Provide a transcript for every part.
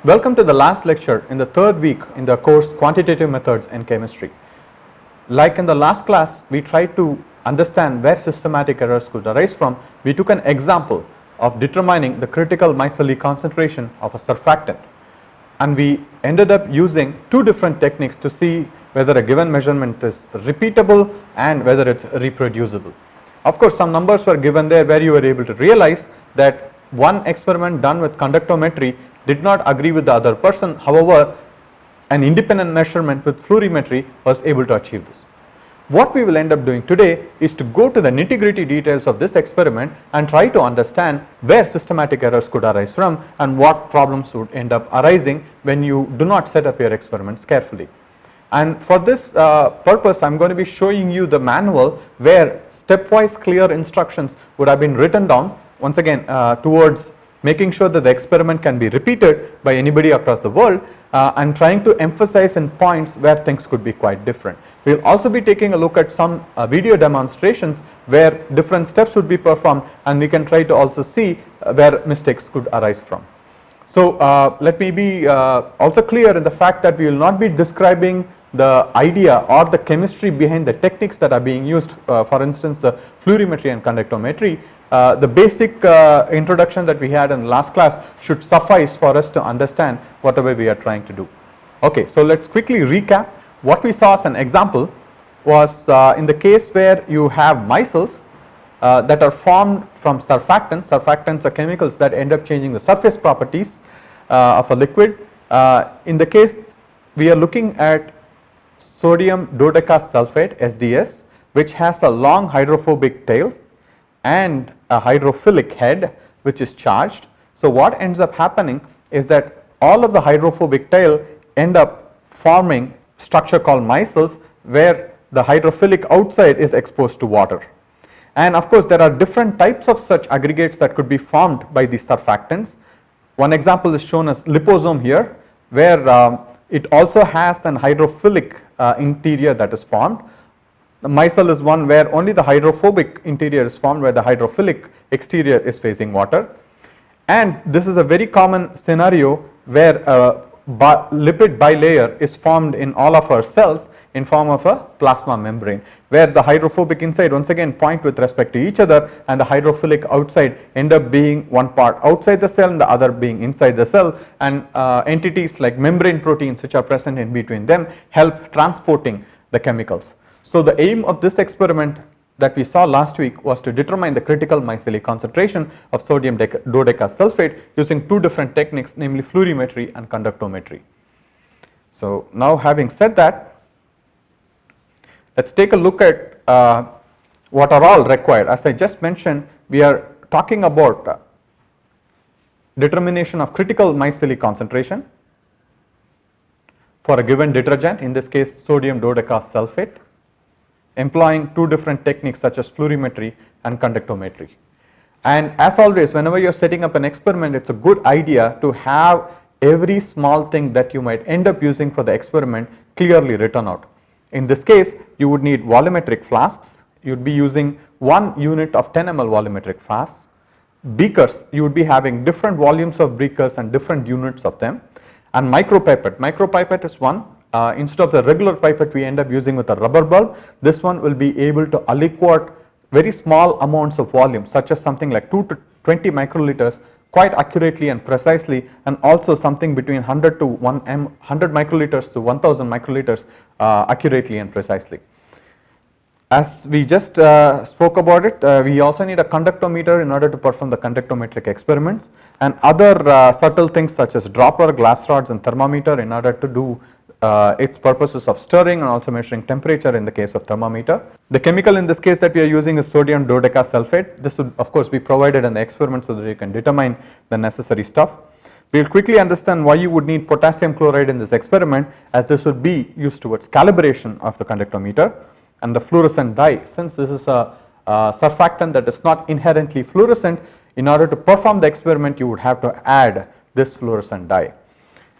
Welcome to the last lecture in the third week in the course Quantitative Methods in Chemistry. Like in the last class, we tried to understand where systematic errors could arise from. We took an example of determining the critical micelle concentration of a surfactant, and we ended up using two different techniques to see whether a given measurement is repeatable and whether it's reproducible. Of course, some numbers were given there where you were able to realize that one experiment done with conductometry did not agree with the other person. However, an independent measurement with fluorimetry was able to achieve this. What we will end up doing today is to go to the nitty-gritty details of this experiment and try to understand where systematic errors could arise from and what problems would end up arising when you do not set up your experiments carefully. And for this purpose, I am going to be showing you the manual where stepwise clear instructions would have been written down, once again towards making sure that the experiment can be repeated by anybody across the world, and trying to emphasize in points where things could be quite different. We will also be taking a look at some video demonstrations where different steps would be performed, and we can try to also see where mistakes could arise from. So let me be also clear in the fact that we will not be describing the idea or the chemistry behind the techniques that are being used, for instance the fluorimetry and conductometry. The basic introduction that we had in the last class should suffice for us to understand whatever we are trying to do. Okay, so let's quickly recap. What we saw as an example was in the case where you have micelles that are formed from surfactants. Surfactants are chemicals that end up changing the surface properties of a liquid. In the case we are looking at sodium dodecasulfate SDS, which has a long hydrophobic tail and a hydrophilic head which is charged. So what ends up happening is that all of the hydrophobic tail end up forming structure called micelles where the hydrophilic outside is exposed to water. And of course there are different types of such aggregates that could be formed by these surfactants. One example is shown as liposome here, where it also has an hydrophilic interior that is formed. The micelle is one where only the hydrophobic interior is formed, where the hydrophilic exterior is facing water. And this is a very common scenario where a lipid bilayer is formed in all of our cells in form of a plasma membrane, where the hydrophobic inside once again point with respect to each other, and the hydrophilic outside end up being one part outside the cell and the other being inside the cell, and entities like membrane proteins which are present in between them help transporting the chemicals. So the aim of this experiment that we saw last week was to determine the critical micelle concentration of sodium dodecasulfate using two different techniques, namely fluorimetry and conductometry. So now, having said that, let's take a look at what are all required. As I just mentioned, we are talking about determination of critical micelle concentration for a given detergent, in this case sodium dodecasulfate, employing two different techniques such as fluorimetry and conductometry. And as always, whenever you are setting up an experiment, it's a good idea to have every small thing that you might end up using for the experiment clearly written out. In this case, you would need volumetric flasks. You would be using 1 unit of 10 ml volumetric flasks. Beakers, you would be having different volumes of beakers and different units of them. And micropipette. Micropipette is one. Instead of the regular pipette we end up using with a rubber bulb, this one will be able to aliquot very small amounts of volume, such as something like 2 to 20 microliters quite accurately and precisely, and also something between 100 microliters to 1000 microliters accurately and precisely. As we just spoke about it, we also need a conductometer in order to perform the conductometric experiments, and other subtle things such as dropper, glass rods and thermometer in order to do its purposes of stirring and also measuring temperature in the case of thermometer. The chemical in this case that we are using is sodium dodecasulfate. This would of course be provided in the experiment so that you can determine the necessary stuff. We will quickly understand why you would need potassium chloride in this experiment, as this would be used towards calibration of the conductometer. And the fluorescent dye, since this is a surfactant that is not inherently fluorescent, in order to perform the experiment you would have to add this fluorescent dye.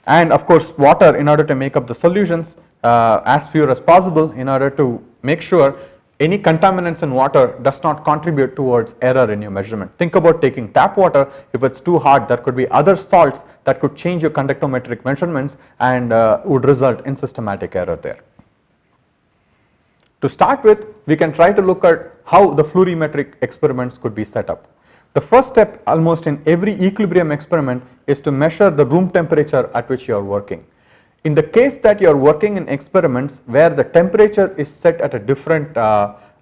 And of course water in order to make up the solutions as pure as possible, in order to make sure any contaminants in water does not contribute towards error in your measurement. Think about taking tap water. If it's too hard, there could be other salts that could change your conductometric measurements and would result in systematic error there. To start with, we can try to look at how the fluorimetric experiments could be set up. The first step almost in every equilibrium experiment is to measure the room temperature at which you are working. In the case that you are working in experiments where the temperature is set at a different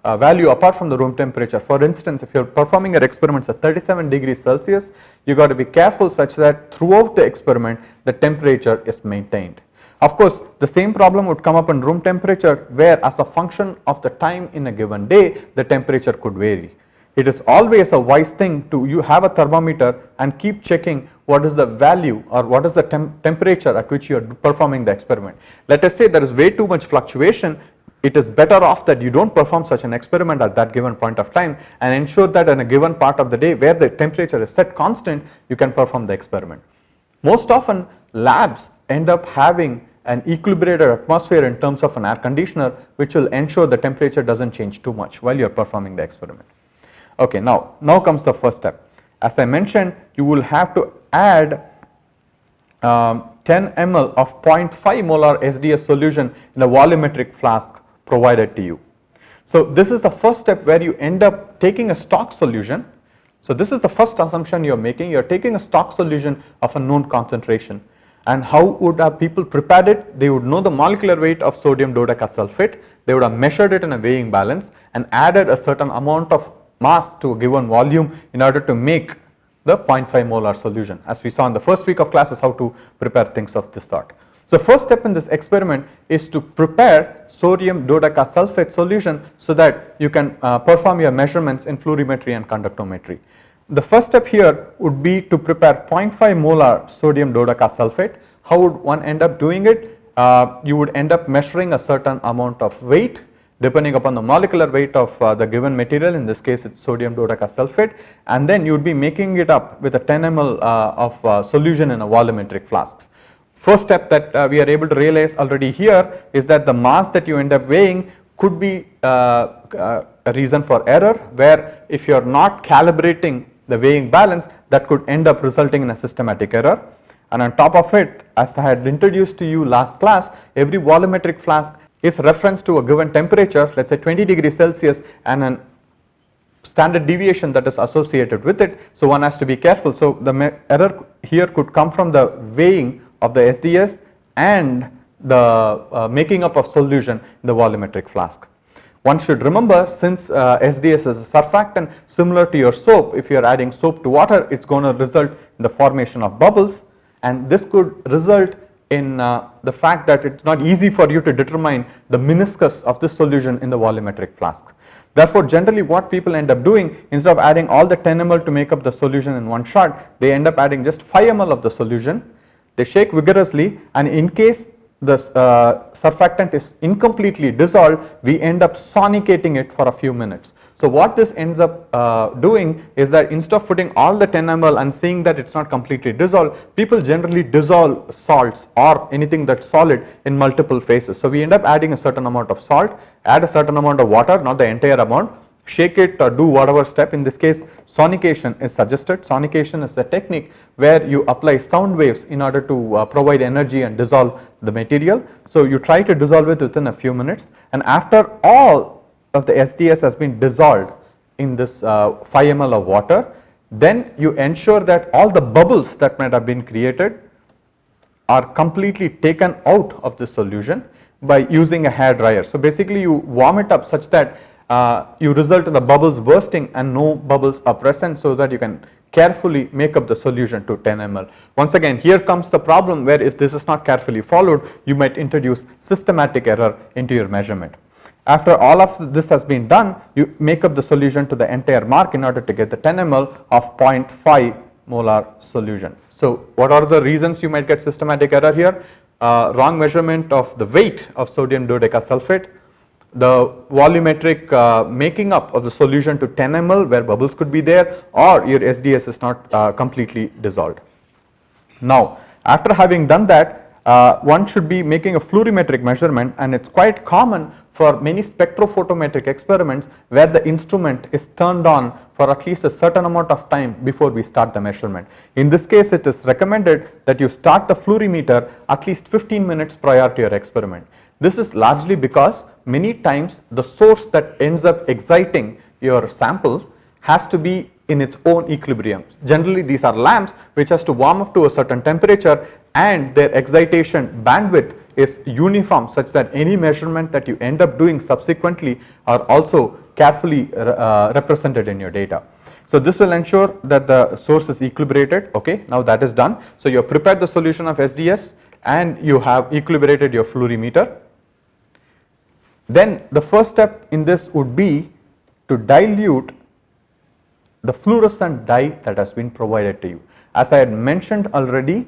value apart from the room temperature, for instance, if you are performing your experiments at 37 degrees Celsius, you got to be careful such that throughout the experiment the temperature is maintained. Of course, the same problem would come up in room temperature where as a function of the time in a given day the temperature could vary. It is always a wise thing to you have a thermometer and keep checking what is the value or what is the temperature at which you are performing the experiment. Let us say there is way too much fluctuation. It is better off that you don't perform such an experiment at that given point of time and ensure that in a given part of the day where the temperature is set constant, you can perform the experiment. Most often labs end up having an equilibrated atmosphere in terms of an air conditioner which will ensure the temperature doesn't change too much while you are performing the experiment. Okay, now comes the first step. As I mentioned, you will have to add 10 ml of 0.5 molar SDS solution in a volumetric flask provided to you. So this is the first step where you end up taking a stock solution. So this is the first assumption you are making. You are taking a stock solution of a known concentration. And how would have people prepared it? They would know the molecular weight of sodium dodecasulfate. They would have measured it in a weighing balance and added a certain amount of mass to a given volume in order to make the 0.5 molar solution. As we saw in the first week of classes, how to prepare things of this sort. So first step in this experiment is to prepare sodium dodecasulfate solution so that you can perform your measurements in fluorimetry and conductometry. The first step here would be to prepare 0.5 molar sodium dodecasulfate. How would one end up doing it? You would end up measuring a certain amount of weight depending upon the molecular weight of the given material. In this case, it's sodium dodecasulfate, and then you would be making it up with a 10 ml of solution in a volumetric flasks. First step that we are able to realize already here is that the mass that you end up weighing could be a reason for error, where if you are not calibrating the weighing balance, that could end up resulting in a systematic error. And on top of it, as I had introduced to you last class, every volumetric flask is referenced to a given temperature, let's say 20 degrees Celsius, and a standard deviation that is associated with it. So one has to be careful. So the error here could come from the weighing of the SDS and the making up of solution in the volumetric flask. One should remember, since SDS is a surfactant similar to your soap, if you are adding soap to water, it's going to result in the formation of bubbles, and this could result in the fact that it's not easy for you to determine the meniscus of this solution in the volumetric flask. Therefore, generally what people end up doing, instead of adding all the 10 ml to make up the solution in one shot, they end up adding just 5 ml of the solution. They shake vigorously, and in case the surfactant is incompletely dissolved, we end up sonicating it for a few minutes. So what this ends up doing is that instead of putting all the 10 ml and seeing that it's not completely dissolved, people generally dissolve salts or anything that's solid in multiple phases. So we end up adding a certain amount of salt, add a certain amount of water, not the entire amount, shake it or do whatever step. In this case, sonication is suggested. Sonication is a technique where you apply sound waves in order to provide energy and dissolve the material. So you try to dissolve it within a few minutes, and after all of the SDS has been dissolved in this 5 ml of water, then you ensure that all the bubbles that might have been created are completely taken out of the solution by using a hair dryer. So basically you warm it up such that you result in the bubbles bursting and no bubbles are present, so that you can carefully make up the solution to 10 ml. Once again, here comes the problem where if this is not carefully followed, you might introduce systematic error into your measurement. After all of this has been done, you make up the solution to the entire mark in order to get the 10 ml of 0.5 molar solution. So what are the reasons you might get systematic error here? Wrong measurement of the weight of sodium dodecasulfate, the volumetric making up of the solution to 10 ml where bubbles could be there, or your SDS is not completely dissolved. Now, after having done that, one should be making a fluorimetric measurement, and it's quite common for many spectrophotometric experiments where the instrument is turned on for at least a certain amount of time before we start the measurement. In this case, it is recommended that you start the fluorimeter at least 15 minutes prior to your experiment. This is largely because many times the source that ends up exciting your sample has to be in its own equilibrium. Generally, these are lamps which has to warm up to a certain temperature, and their excitation bandwidth is uniform such that any measurement that you end up doing subsequently are also carefully represented in your data. So this will ensure that the source is equilibrated. Okay, now that is done. So you have prepared the solution of SDS and you have equilibrated your fluorimeter. Then the first step in this would be to dilute the fluorescent dye that has been provided to you. As I had mentioned already,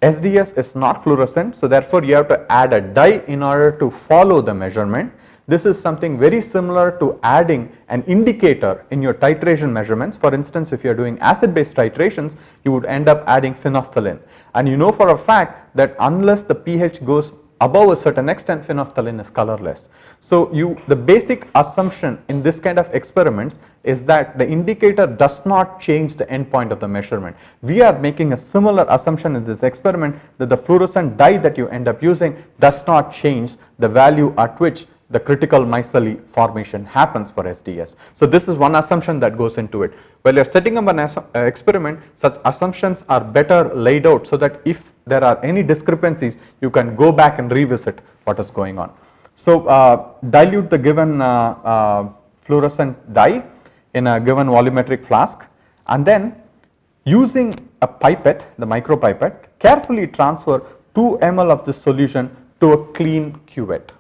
SDS is not fluorescent, so therefore you have to add a dye in order to follow the measurement. This is something very similar to adding an indicator in your titration measurements. For instance, if you are doing acid base titrations, you would end up adding phenolphthalein, and you know for a fact that unless the pH goes above a certain extent, phenolphthalein is colorless. So the basic assumption in this kind of experiments is that the indicator does not change the endpoint of the measurement. We are making a similar assumption in this experiment that the fluorescent dye that you end up using does not change the value at which the critical micelle formation happens for SDS. So this is one assumption that goes into it. While you are setting up an experiment, such assumptions are better laid out so that if there are any discrepancies, you can go back and revisit what is going on. So dilute the given fluorescent dye in a given volumetric flask, and then using a pipette, the micropipette, carefully transfer 2 ml of this solution to a clean cuvette.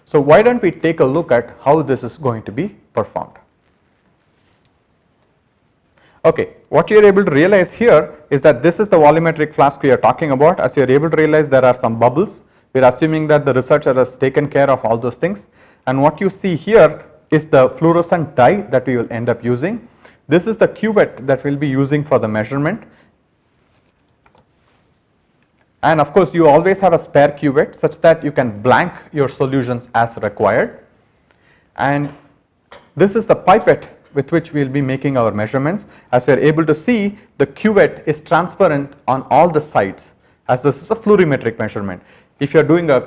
So why don't we take a look at how this is going to be performed. Okay, what you are able to realize here is that this is the volumetric flask we are talking about. As you are able to realize, there are some bubbles. We are assuming that the researcher has taken care of all those things, and what you see here is the fluorescent dye that we will end up using. This is the cuvette that we will be using for the measurement, and of course you always have a spare cuvette such that you can blank your solutions as required, and this is the pipette with which we will be making our measurements. As you are able to see, the cuvette is transparent on all the sides, as this is a fluorimetric measurement. If you are doing a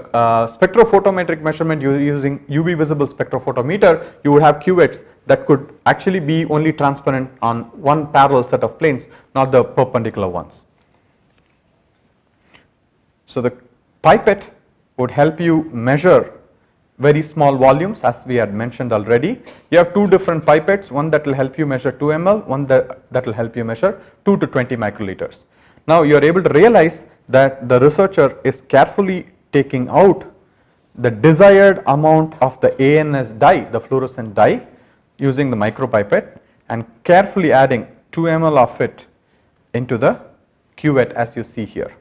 spectrophotometric measurement using UV visible spectrophotometer, you would have cuvettes that could actually be only transparent on one parallel set of planes, not the perpendicular ones. So the pipette would help you measure very small volumes, as we had mentioned already. You have 2 different pipettes, one that will help you measure 2 ml, one that will help you measure 2 to 20 microliters. Now you are able to realize that the researcher is carefully taking out the desired amount of the ANS dye, the fluorescent dye, using the micropipette, and carefully adding 2 ml of it into the cuvette as you see here.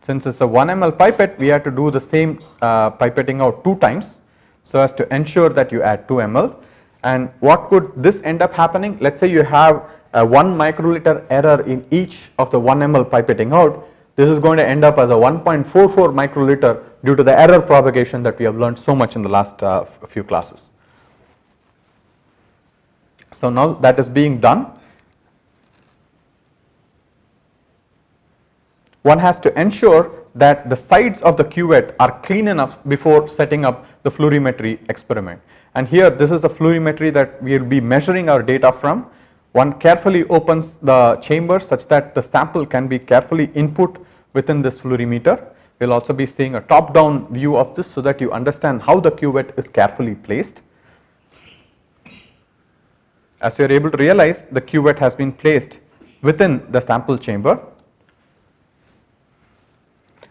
Since it's a 1 ml pipette, we have to do the same pipetting out 2 times so as to ensure that you add 2 ml. And what could this end up happening? Let's say you have a 1 microliter error in each of the 1 ml pipetting out. This is going to end up as a 1.44 microliter due to the error propagation that we have learned so much in the last few classes. So now that is being done. One has to ensure that the sides of the cuvette are clean enough before setting up the fluorimetry experiment. And here, this is the fluorimetry that we will be measuring our data from. One carefully opens the chamber such that the sample can be carefully input within this fluorimeter. We will also be seeing a top-down view of this so that you understand how the cuvette is carefully placed. As you are able to realize, the cuvette has been placed within the sample chamber.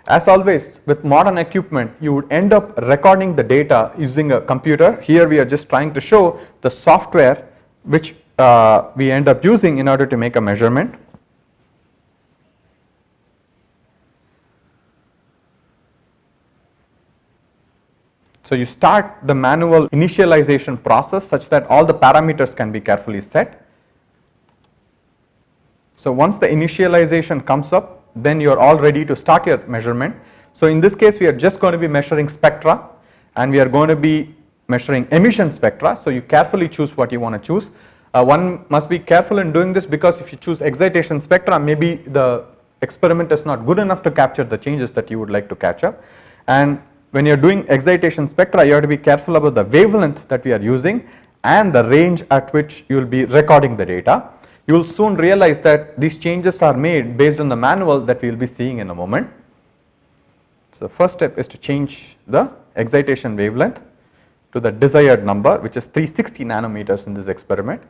As always, with modern equipment, you would end up recording the data using a computer. Here we are just trying to show the software which we end up using in order to make a measurement. So you start the manual initialization process such that all the parameters can be carefully set. So once the initialization comes up, then you are all ready to start your measurement. So in this case we are just going to be measuring spectra, and we are going to be measuring emission spectra. So you carefully choose what you want to choose. One must be careful in doing this, because if you choose excitation spectra, maybe the experiment is not good enough to capture the changes that you would like to capture. And when you are doing excitation spectra, you have to be careful about the wavelength that we are using and the range at which you will be recording the data. You will soon realize that these changes are made based on the manual that we will be seeing in a moment. So the first step is to change the excitation wavelength to the desired number, which is 360 nanometers in this experiment,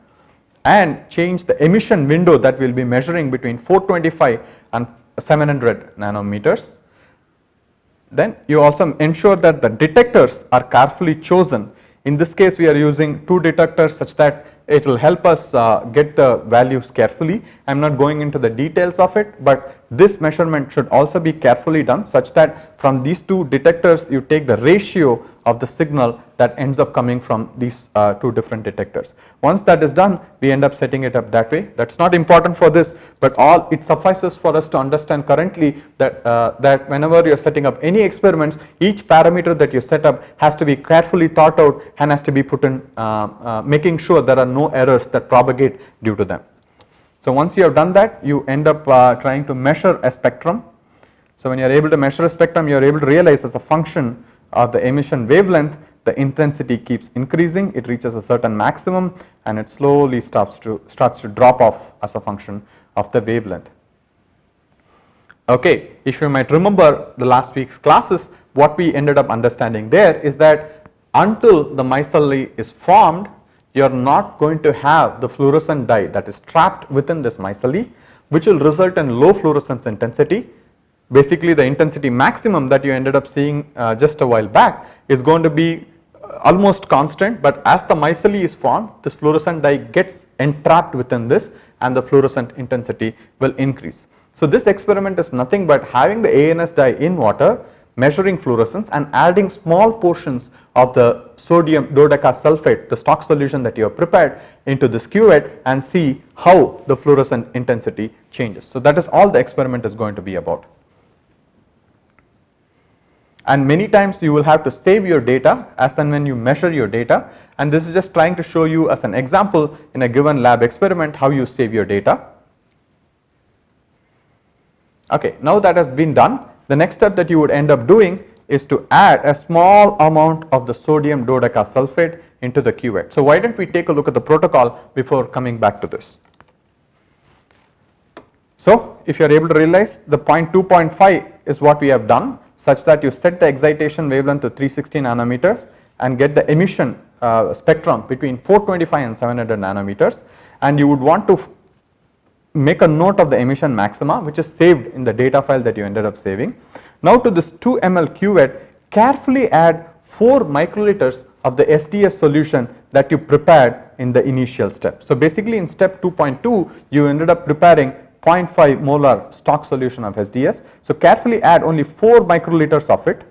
and change the emission window that we will be measuring between 425 and 700 nanometers. Then you also ensure that the detectors are carefully chosen. In this case we are using 2 detectors such that it will help us get the values carefully. I am not going into the details of it, but this measurement should also be carefully done such that from these 2 detectors you take the ratio of the signal that ends up coming from these 2 different detectors. Once that is done, we end up setting it up that way. That is not important for this, but it suffices for us to understand currently that that whenever you are setting up any experiments, each parameter that you set up has to be carefully thought out and has to be put in, making sure there are no errors that propagate due to them. So once you have done that, you end up trying to measure a spectrum. So when you are able to measure a spectrum, you are able to realize as a function of the emission wavelength, the intensity keeps increasing, it reaches a certain maximum, and it slowly starts to drop off as a function of the wavelength. Okay, if you might remember the last week's classes, what we ended up understanding there is that until the micelle is formed, you are not going to have the fluorescent dye that is trapped within this micelle, which will result in low fluorescence intensity. Basically the intensity maximum that you ended up seeing just a while back is going to be almost constant, but as the micelle is formed, this fluorescent dye gets entrapped within this and the fluorescent intensity will increase. So this experiment is nothing but having the ANS dye in water, measuring fluorescence and adding small portions of the sodium dodecasulfate, the stock solution that you have prepared, into this cuvette and see how the fluorescent intensity changes. So that is all the experiment is going to be about. And many times you will have to save your data as and when you measure your data, and this is just trying to show you as an example in a given lab experiment how you save your data. Okay, now that has been done, the next step that you would end up doing is to add a small amount of the sodium dodecasulfate into the cuvette. So why don't we take a look at the protocol before coming back to this. So if you are able to realize, the 2.5 is what we have done, such that you set the excitation wavelength to 360 nanometers and get the emission spectrum between 425 and 700 nanometers, and you would want to make a note of the emission maxima, which is saved in the data file that you ended up saving. Now to this 2 ml cuvette, carefully add 4 microliters of the SDS solution that you prepared in the initial step. So basically in step 2.2 you ended up preparing 0.5 molar stock solution of SDS. So carefully add only 4 microliters of it,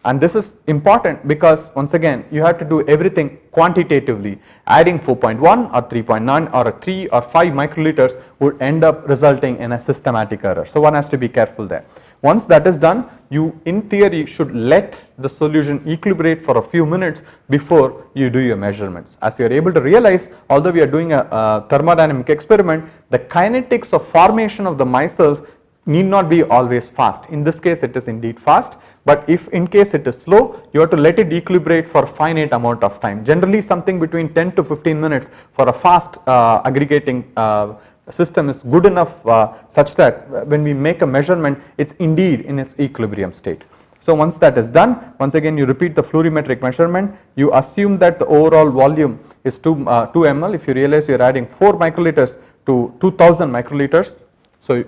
and this is important because once again you have to do everything quantitatively. Adding 4.1 or 3.9 or a 3 or 5 microliters would end up resulting in a systematic error. So one has to be careful there. Once that is done, you in theory should let the solution equilibrate for a few minutes before you do your measurements. As you are able to realize, although we are doing a thermodynamic experiment, the kinetics of formation of the micelles need not be always fast. In this case it is indeed fast, but if in case it is slow, you have to let it equilibrate for a finite amount of time. Generally something between 10 to 15 minutes for a fast aggregating system is good enough such that when we make a measurement, it's indeed in its equilibrium state. So once that is done, once again you repeat the fluorimetric measurement, you assume that the overall volume is 2 ml. If you realize you are adding 4 microliters to 2000 microliters, so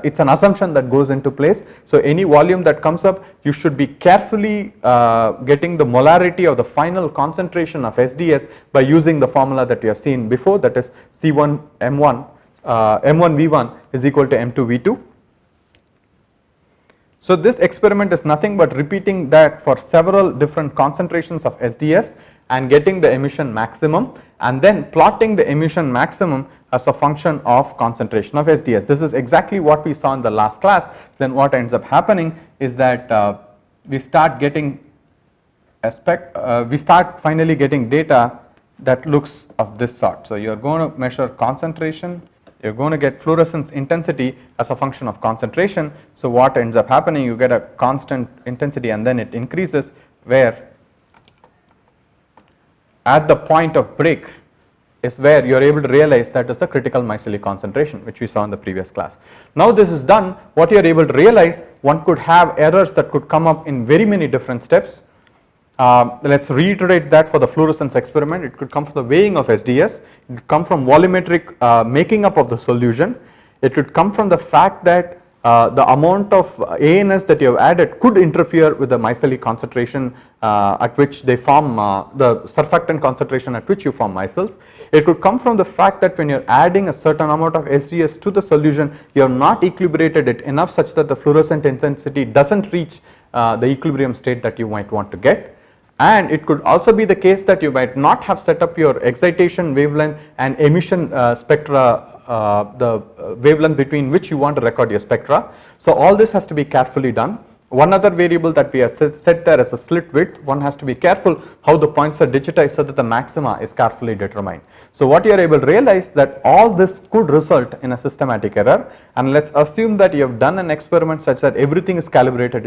it's an assumption that goes into place. So any volume that comes up, you should be carefully getting the molarity of the final concentration of SDS by using the formula that we have seen before, that is C1M1 M1V1 is equal to M2V2. So this experiment is nothing but repeating that for several different concentrations of SDS and getting the emission maximum, and then plotting the emission maximum as a function of concentration of SDS. This is exactly what we saw in the last class. Then what ends up happening is that we start getting we start finally getting data that looks of this sort. So you are going to measure concentration, you are going to get fluorescence intensity as a function of concentration. So what ends up happening, you get a constant intensity and then it increases, where at the point of break is where you are able to realize that is the critical micelle concentration, which we saw in the previous class. Now this is done, what you are able to realize, one could have errors that could come up in very many different steps. Let's reiterate that for the fluorescence experiment. It could come from the weighing of SDS, it could come from volumetric making up of the solution, it could come from the fact that the amount of ANS that you have added could interfere with the micelle concentration at which they form, the surfactant concentration at which you form micelles. It could come from the fact that when you are adding a certain amount of SDS to the solution, you have not equilibrated it enough such that the fluorescent intensity does not reach the equilibrium state that you might want to get. And it could also be the case that you might not have set up your excitation wavelength and emission spectra, the wavelength between which you want to record your spectra. So all this has to be carefully done. One other variable that we have set there as a slit width, one has to be careful how the points are digitized so that the maxima is carefully determined. So what you are able to realize that all this could result in a systematic error, and let's assume that you have done an experiment such that everything is calibrated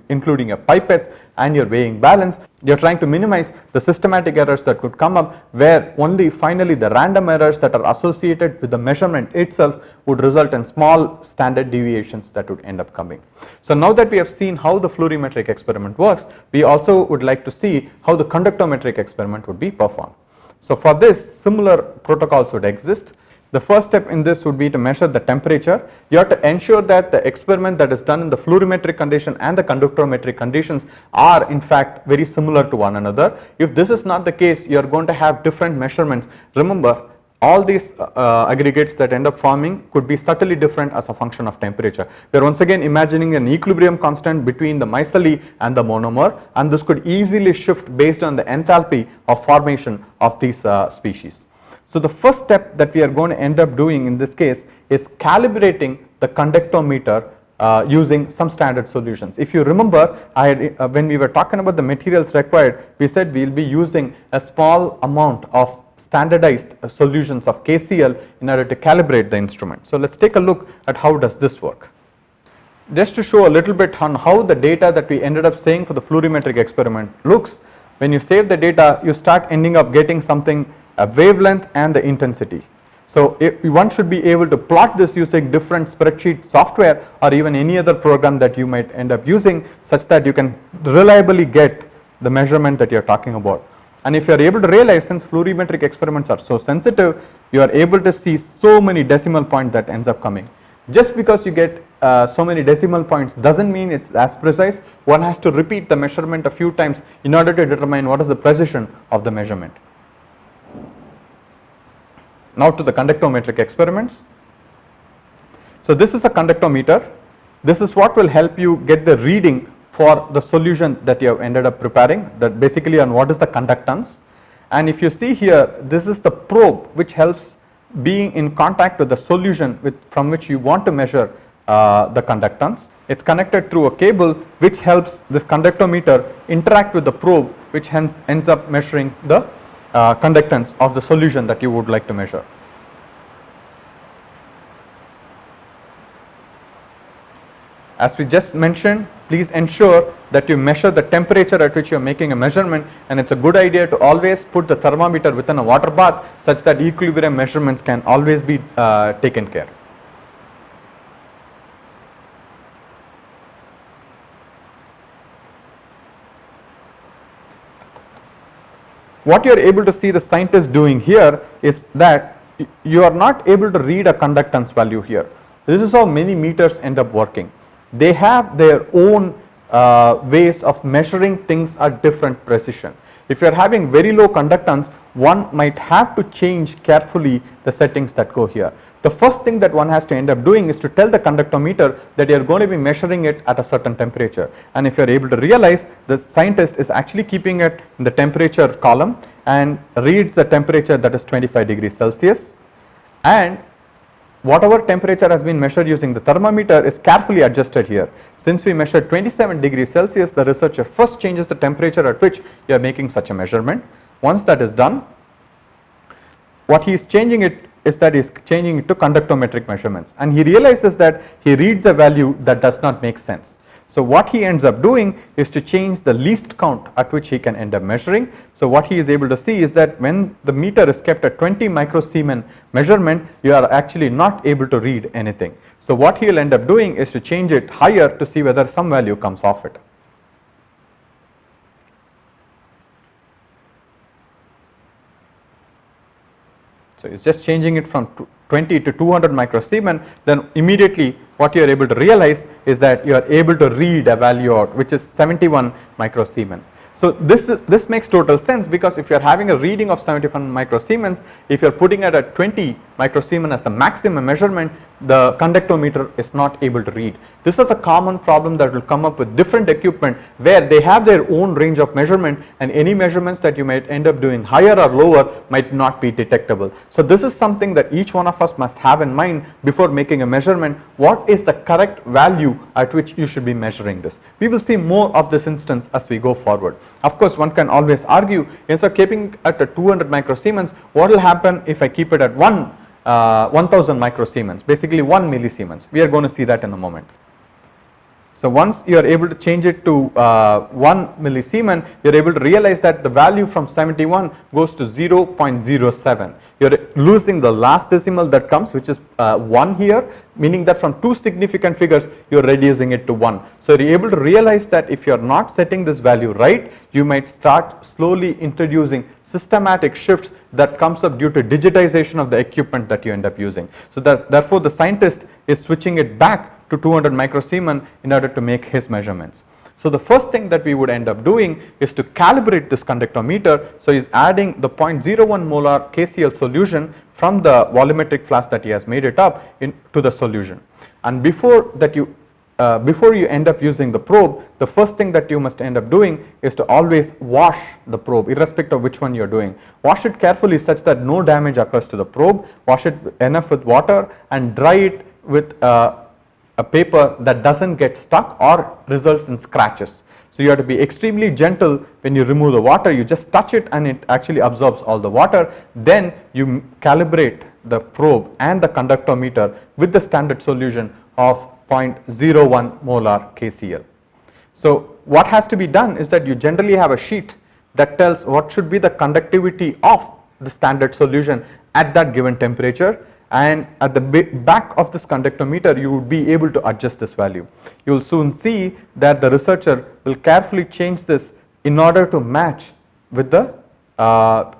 including your pipettes and your weighing balance. You are trying to minimize the systematic errors that could come up, where only finally the random errors that are associated with the measurement itself would result in small standard deviations that would end up coming. So now that we have seen how the fluorimetric experiment works, we also would like to see how the conductometric experiment would be performed. So for this, similar protocols would exist. The first step in this would be to measure the temperature. You have to ensure that the experiment that is done in the fluorimetric condition and the conductometric conditions are in fact very similar to one another. If this is not the case, you are going to have different measurements. Remember, all these aggregates that end up forming could be subtly different as a function of temperature. We are once again imagining an equilibrium constant between the micelle and the monomer, and this could easily shift based on the enthalpy of formation of these species. So the first step that we are going to end up doing in this case is calibrating the conductometer using some standard solutions. If you remember, when we were talking about the materials required, we said we will be using a small amount of standardized solutions of KCl in order to calibrate the instrument. So let's take a look at how does this work. Just to show a little bit on how the data that we ended up saying for the fluorimetric experiment looks, when you save the data, you start ending up getting something, a wavelength and the intensity. So one should be able to plot this using different spreadsheet software or even any other program that you might end up using, such that you can reliably get the measurement that you are talking about. And if you are able to realize, since fluorimetric experiments are so sensitive, you are able to see so many decimal points that ends up coming. Just because you get so many decimal points doesn't mean it's as precise. One has to repeat the measurement a few times in order to determine what is the precision of the measurement. Now to the conductometric experiments. So this is a conductometer. This is what will help you get the reading for the solution that you have ended up preparing, that basically on what is the conductance. And if you see here, this is the probe which helps being in contact with the solution from which you want to measure the conductance. It's connected through a cable which helps this conductometer interact with the probe, which hence ends up measuring the conductance of the solution that you would like to measure. As we just mentioned, please ensure that you measure the temperature at which you are making a measurement, and it's a good idea to always put the thermometer within a water bath such that equilibrium measurements can always be taken care. What you are able to see the scientist doing here is that you are not able to read a conductance value here. This is how many meters end up working. They have their own ways of measuring things at different precision. If you are having very low conductance, one might have to change carefully the settings that go here. The first thing that one has to end up doing is to tell the conductometer that you are going to be measuring it at a certain temperature. And if you are able to realize, the scientist is actually keeping it in the temperature column and reads the temperature that is 25 degrees Celsius. and whatever temperature has been measured using the thermometer is carefully adjusted here. Since we measured 27 degrees Celsius, the researcher first changes the temperature at which you are making such a measurement. Once that is done, what he is changing it is that he is changing it to conductometric measurements, and he realizes that he reads a value that does not make sense. So what he ends up doing is to change the least count at which he can end up measuring. So what he is able to see is that when the meter is kept at 20 microsiemens measurement, you are actually not able to read anything. So what he will end up doing is to change it higher to see whether some value comes off it. So it's just changing it from 20 to 200 microsiemens, then immediately what you are able to realize is that you are able to read a value out which is 71 microsiemens. So this makes total sense, because if you are having a reading of 71 microsiemens, if you are putting it at 20 microsiemens as the maximum measurement, the conductometer is not able to read. This is a common problem that will come up with different equipment where they have their own range of measurement, and any measurements that you might end up doing higher or lower might not be detectable. So this is something that each one of us must have in mind before making a measurement. What is the correct value at which you should be measuring this? We will see more of this instance as we go forward. Of course, one can always argue, instead of keeping it at 200 microsiemens, what will happen if I keep it at 1000 microsiemens, basically 1 millisiemens? We are going to see that in a moment. So once you are able to change it to 1 millisiemen, you are able to realize that the value from 71 goes to 0.07. You are losing the last decimal that comes, which is 1 here, meaning that from two significant figures you are reducing it to 1. So you are able to realize that if you are not setting this value right, you might start slowly introducing systematic shifts that comes up due to digitization of the equipment that you end up using. So therefore the scientist is switching it back to 200 microsiemens in order to make his measurements. So the first thing that we would end up doing is to calibrate this conductometer. So he's adding the 0.01 molar KCl solution from the volumetric flask that he has made it up to the solution. And before you end up using the probe, the first thing that you must end up doing is to always wash the probe, irrespective of which one you are doing. Wash it carefully such that no damage occurs to the probe. Wash it enough with water and dry it with a paper that doesn't get stuck or results in scratches. So you have to be extremely gentle when you remove the water. You just touch it and it actually absorbs all the water. Then you calibrate the probe and the conductometer with the standard solution of 0.01 molar KCl. So what has to be done is that you generally have a sheet that tells what should be the conductivity of the standard solution at that given temperature, and at the back of this conductometer you would be able to adjust this value. You will soon see that the researcher will carefully change this in order to match with the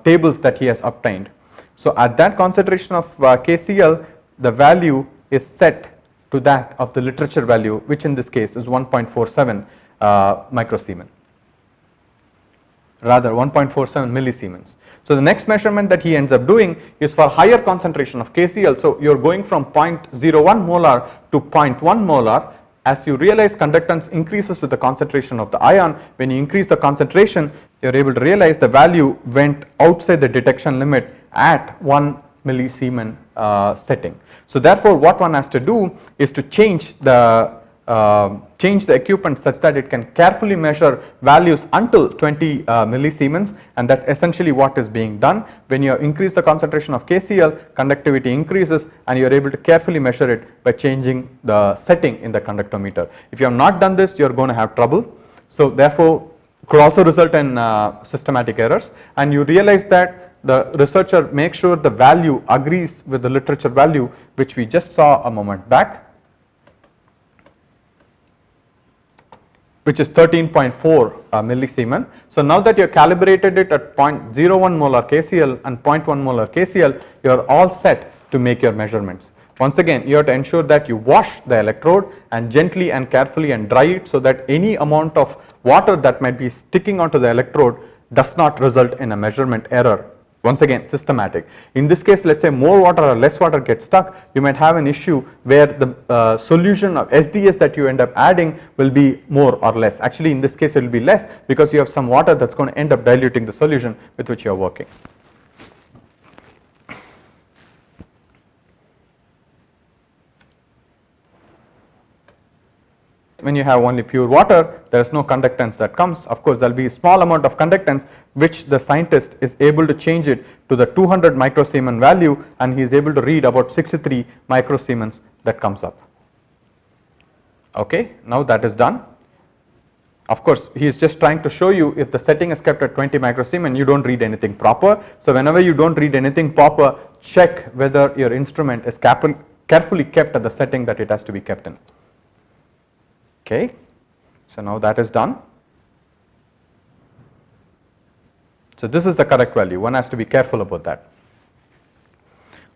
tables that he has obtained. So at that concentration of KCl, the value is set to that of the literature value, which in this case is 1.47 microsiemens, rather 1.47 millisiemens. So the next measurement that he ends up doing is for higher concentration of KCl. So you are going from 0.01 molar to 0.1 molar. As you realize, conductance increases with the concentration of the ion. When you increase the concentration, you are able to realize the value went outside the detection limit at 1 millisiemen setting. So therefore what one has to do is to change the equipment such that it can carefully measure values until 20 millisiemens, and that's essentially what is being done. When you increase the concentration of KCl, conductivity increases and you are able to carefully measure it by changing the setting in the conductometer. If you have not done this, you are going to have trouble. So therefore could also result in systematic errors, and you realize that the researcher makes sure the value agrees with the literature value which we just saw a moment back, which is 13.4 millisiemen. So now that you have calibrated it at 0.01 molar KCl and 0.1 molar KCl, you are all set to make your measurements. Once again, you have to ensure that you wash the electrode and gently and carefully and dry it so that any amount of water that might be sticking onto the electrode does not result in a measurement error. Once again, systematic. In this case, let's say more water or less water gets stuck, you might have an issue where the solution of SDS that you end up adding will be more or less. Actually in this case it will be less, because you have some water that's going to end up diluting the solution with which you are working. when you have only pure water, there is no conductance that comes. Of course, there will be a small amount of conductance which the scientist is able to change it to the 200 microsiemens value, and he is able to read about 63 microsiemens that comes up. Okay, now that is done. Of course, he is just trying to show you if the setting is kept at 20 microsiemens, you don't read anything proper. So whenever you don't read anything proper, check whether your instrument is carefully kept at the setting that it has to be kept in. Okay, so now that is done. So this is the correct value. One has to be careful about that.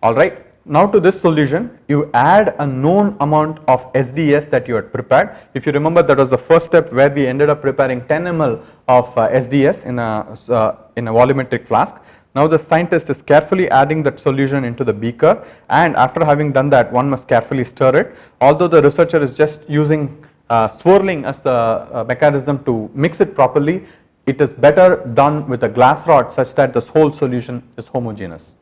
All right. Now to this solution, you add a known amount of SDS that you had prepared. If you remember, that was the first step where we ended up preparing 10 ml of SDS in a volumetric flask. Now the scientist is carefully adding that solution into the beaker, and after having done that, one must carefully stir it. Although the researcher is just using swirling as the mechanism to mix it properly, it is better done with a glass rod such that this whole solution is homogeneous.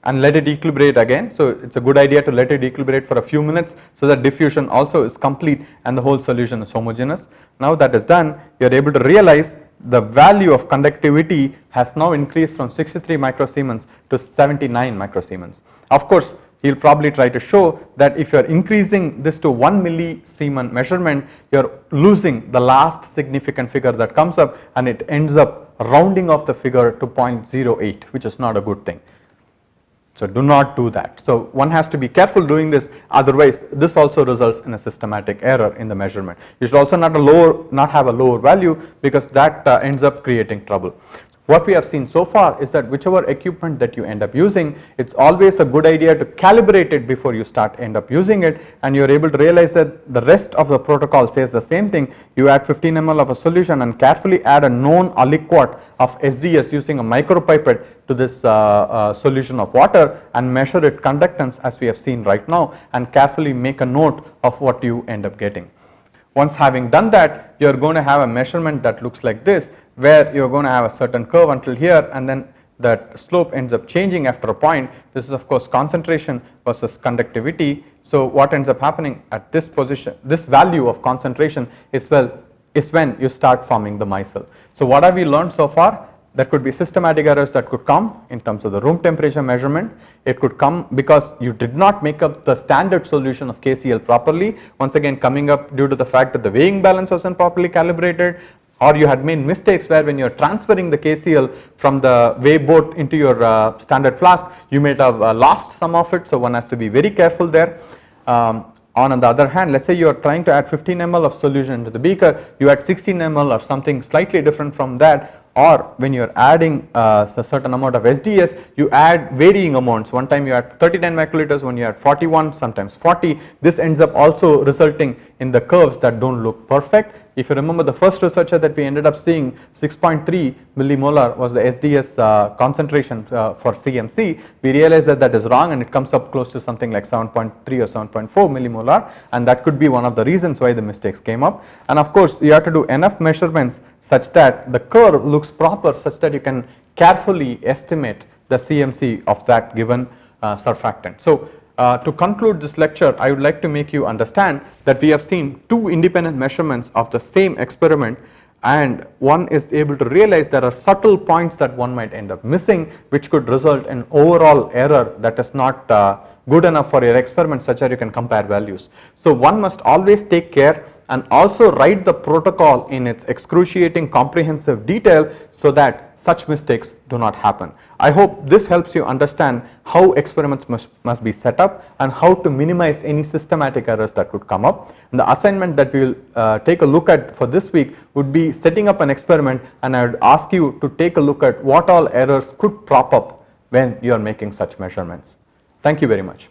And let it equilibrate again. So it's a good idea to let it equilibrate for a few minutes so that diffusion also is complete and the whole solution is homogeneous. Now that is done, you are able to realize the value of conductivity has now increased from 63 microsiemens to 79 microsiemens. Of course, he will probably try to show that if you are increasing this to 1 millisiemens measurement, you are losing the last significant figure that comes up, and it ends up rounding off the figure to 0.08, which is not a good thing. So do not do that. So one has to be careful doing this, otherwise this also results in a systematic error in the measurement. You should also not have a lower value, because that ends up creating trouble. What we have seen so far is that whichever equipment that you end up using, it's always a good idea to calibrate it before you end up using it, and you are able to realize that the rest of the protocol says the same thing. You add 15 ml of a solution and carefully add a known aliquot of SDS using a micropipette to this solution of water and measure its conductance as we have seen right now, and carefully make a note of what you end up getting. Once having done that, you are going to have a measurement that looks like this, where you are going to have a certain curve until here, and then that slope ends up changing after a point. This is of course concentration versus conductivity. So what ends up happening at this position, this value of concentration is when you start forming the micelle. So what have we learned so far? There could be systematic errors that could come in terms of the room temperature measurement. It could come because you did not make up the standard solution of KCl properly, once again coming up due to the fact that the weighing balance wasn't properly calibrated, or you had made mistakes where when you are transferring the KCl from the weigh boat into your standard flask, you may have lost some of it, so one has to be very careful there. On the other hand, let's say you are trying to add 15 ml of solution into the beaker, you add 16 ml or something slightly different from that, or when you are adding a certain amount of SDS, you add varying amounts. One time you add 39 microliters, when you add 41, sometimes 40. This ends up also resulting in the curves that don't look perfect. If you remember, the first researcher that we ended up seeing, 6.3 millimolar was the SDS concentration for CMC. We realized that that is wrong, and it comes up close to something like 7.3 or 7.4 millimolar, and that could be one of the reasons why the mistakes came up. And of course, you have to do enough measurements such that the curve looks proper, such that you can carefully estimate the CMC of that given surfactant. So to conclude this lecture, I would like to make you understand that we have seen two independent measurements of the same experiment, and one is able to realize there are subtle points that one might end up missing, which could result in overall error that is not good enough for your experiment, such that you can compare values. So one must always take care and also write the protocol in its excruciating comprehensive detail so that such mistakes do not happen. I hope this helps you understand how experiments must be set up and how to minimize any systematic errors that could come up. And the assignment that we will take a look at for this week would be setting up an experiment, and I would ask you to take a look at what all errors could prop up when you are making such measurements. Thank you very much.